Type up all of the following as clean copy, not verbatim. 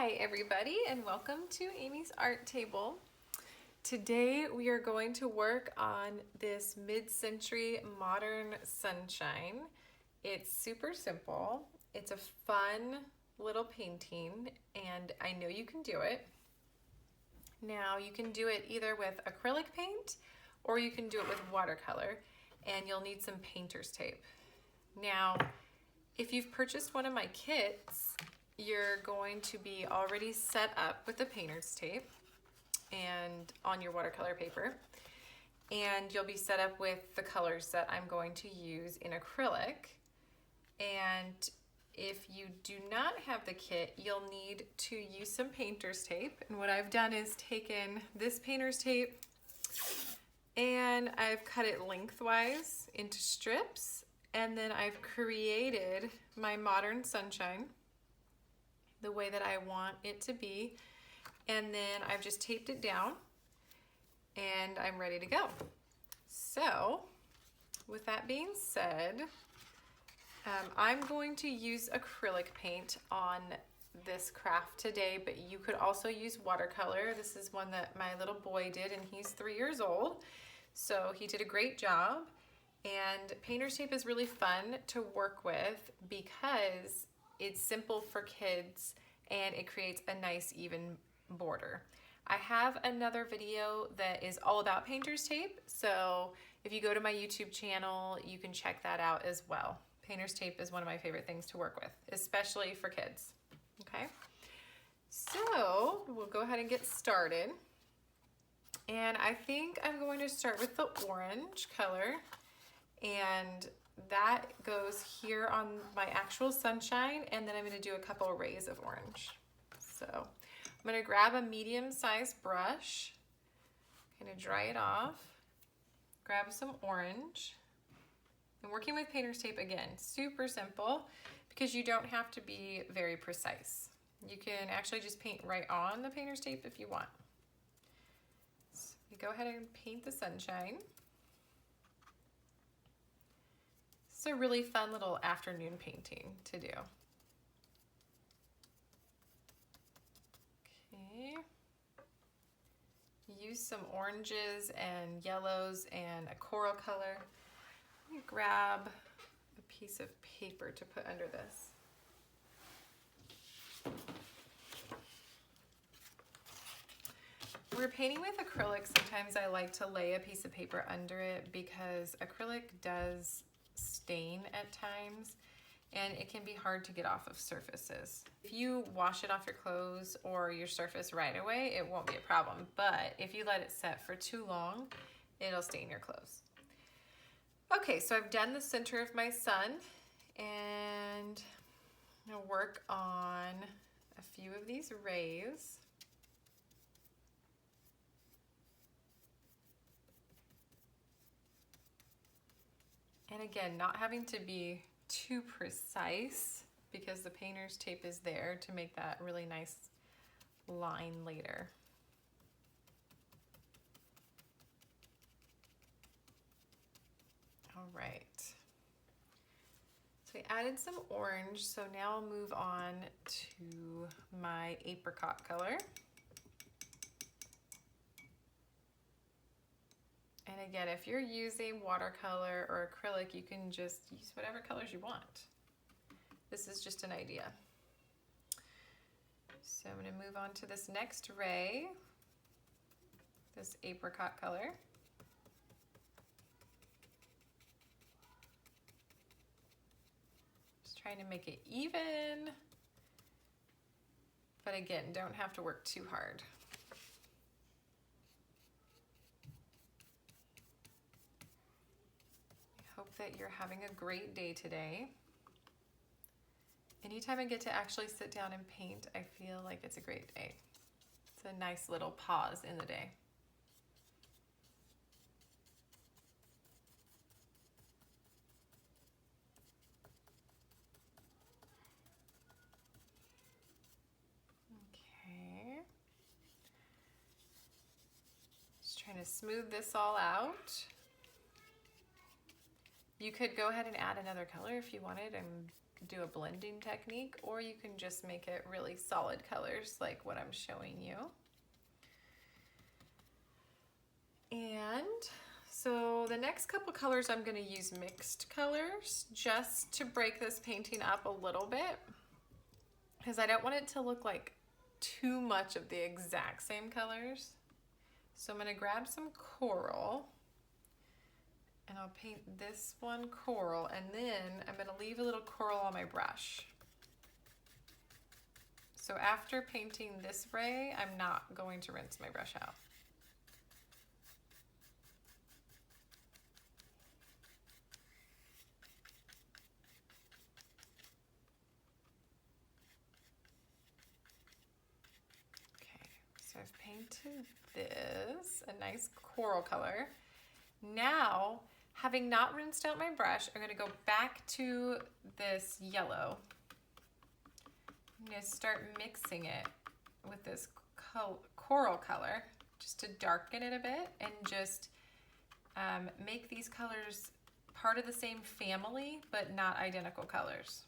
Hi everybody and welcome to Amy's Art Table. Today we are going to work on this mid-century modern sunshine. It's super simple. It's a fun little painting and I know you can do it. Now you can do it either with acrylic paint or you can do it with watercolor, and you'll need some painter's tape. Now if you've purchased one of my kits, you're going to be already set up with the painter's tape and on your watercolor paper, and you'll be set up with the colors that I'm going to use in acrylic. And if you do not have the kit, you'll need to use some painter's tape. And what I've done is taken this painter's tape and I've cut it lengthwise into strips, and then I've created my modern sunshine the way that I want it to be, and then I've just taped it down and I'm ready to go. So with that being said, I'm going to use acrylic paint on this craft today, but you could also use watercolor. This is one that my little boy did, and he's 3 years old, so he did a great job. And painter's tape is really fun to work with because it's simple for kids and it creates a nice even border. I have another video that is all about painter's tape, so if you go to my YouTube channel, you can check that out as well. Painter's tape is one of my favorite things to work with, especially for kids. Okay, so we'll go ahead and get started. And I think I'm going to start with the orange color, and that goes here on my actual sunshine, and then I'm going to do a couple of rays of orange. So I'm going to grab a medium-sized brush, kind of dry it off, grab some orange. And working with painter's tape, again, super simple because you don't have to be very precise. You can actually just paint right on the painter's tape if you want. So you go ahead and paint the sunshine. It's a really fun little afternoon painting to do. Okay. Use some oranges and yellows and a coral color. Let me grab a piece of paper to put under this. When we're painting with acrylic, sometimes I like to lay a piece of paper under it because acrylic does stain at times and it can be hard to get off of surfaces. If you wash it off your clothes or your surface right away, it won't be a problem, but if you let it set for too long, it'll stain your clothes. Okay, so I've done the center of my sun, and I'm gonna work on a few of these rays. And again, not having to be too precise because the painter's tape is there to make that really nice line later. All right. So I added some orange, so now I'll move on to my apricot color. And again, if you're using watercolor or acrylic, you can just use whatever colors you want. This is just an idea. So I'm going to move on to this next ray, this apricot color. Just trying to make it even, but again, don't have to work too hard. Hope that you're having a great day today. Anytime I get to actually sit down and paint, I feel like it's a great day. It's a nice little pause in the day. Okay. Just trying to smooth this all out. You could go ahead and add another color if you wanted. I'm do a blending technique, or you can just make it really solid colors like what I'm showing you. And so the next couple colors I'm going to use mixed colors just to break this painting up a little bit, because I don't want it to look like too much of the exact same colors. So I'm going to grab some coral and I'll paint this one coral, and then I'm going to leave a little coral on my brush. So after painting this ray, I'm not going to rinse my brush out. Okay, so I've painted this, a nice coral color. Now, having not rinsed out my brush, I'm going to go back to this yellow. I'm going to start mixing it with this coral color just to darken it a bit and just make these colors part of the same family but not identical colors.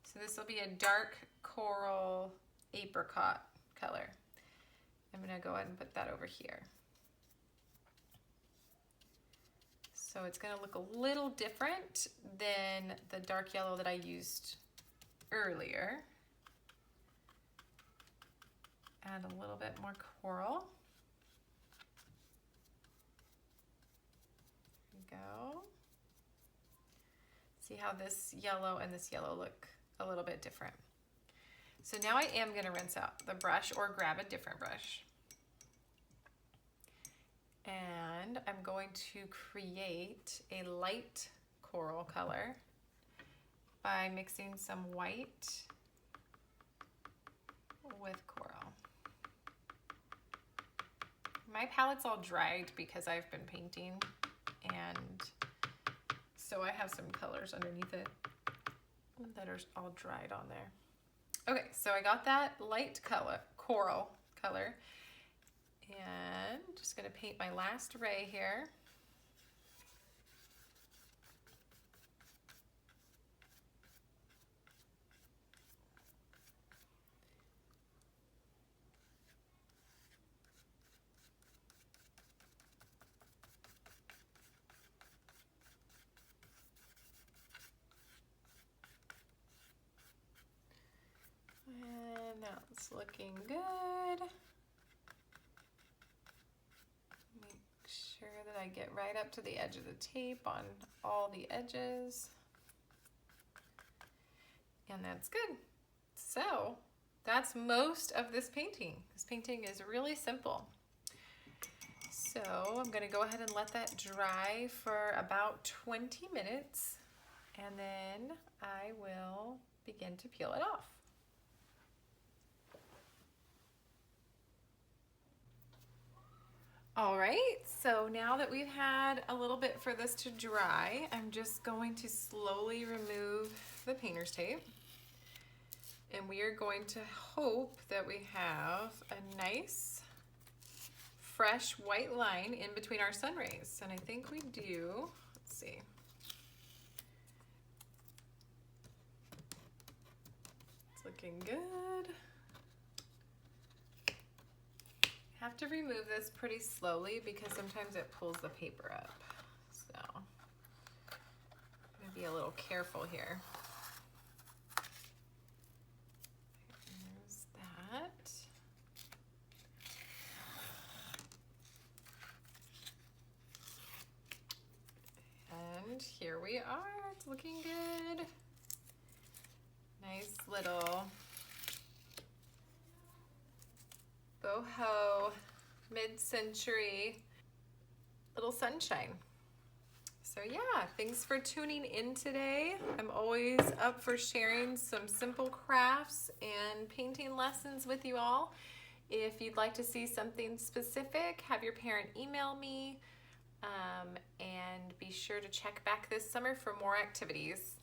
So this will be a dark coral apricot color. I'm going to go ahead and put that over here. So it's going to look a little different than the dark yellow that I used earlier. Add a little bit more coral. There we go. See how this yellow and this yellow look a little bit different. So now I am going to rinse out the brush or grab a different brush. And I'm going to create a light coral color by mixing some white with coral. My palette's all dried because I've been painting, and so I have some colors underneath it that are all dried on there. Okay, so I got that light color, coral color. And just going to paint my last ray here. And that's looking good. Sure that I get right up to the edge of the tape on all the edges. And that's good. So that's most of this painting. This painting is really simple. So I'm going to go ahead and let that dry for about 20 minutes, and then I will begin to peel it off. All right, so now that we've had a little bit for this to dry, I'm just going to slowly remove the painter's tape. And we are going to hope that we have a nice, fresh white line in between our sun rays. And I think we do. Let's see. It's looking good. Have to remove this pretty slowly because sometimes it pulls the paper up. So I'm gonna be a little careful here. There's that. And here we are, it's looking good. Nice little Boho mid-century little sunshine. So yeah, thanks for tuning in today. I'm always up for sharing some simple crafts and painting lessons with you all. If you'd like to see something specific, have your parent email me, and be sure to check back this summer for more activities.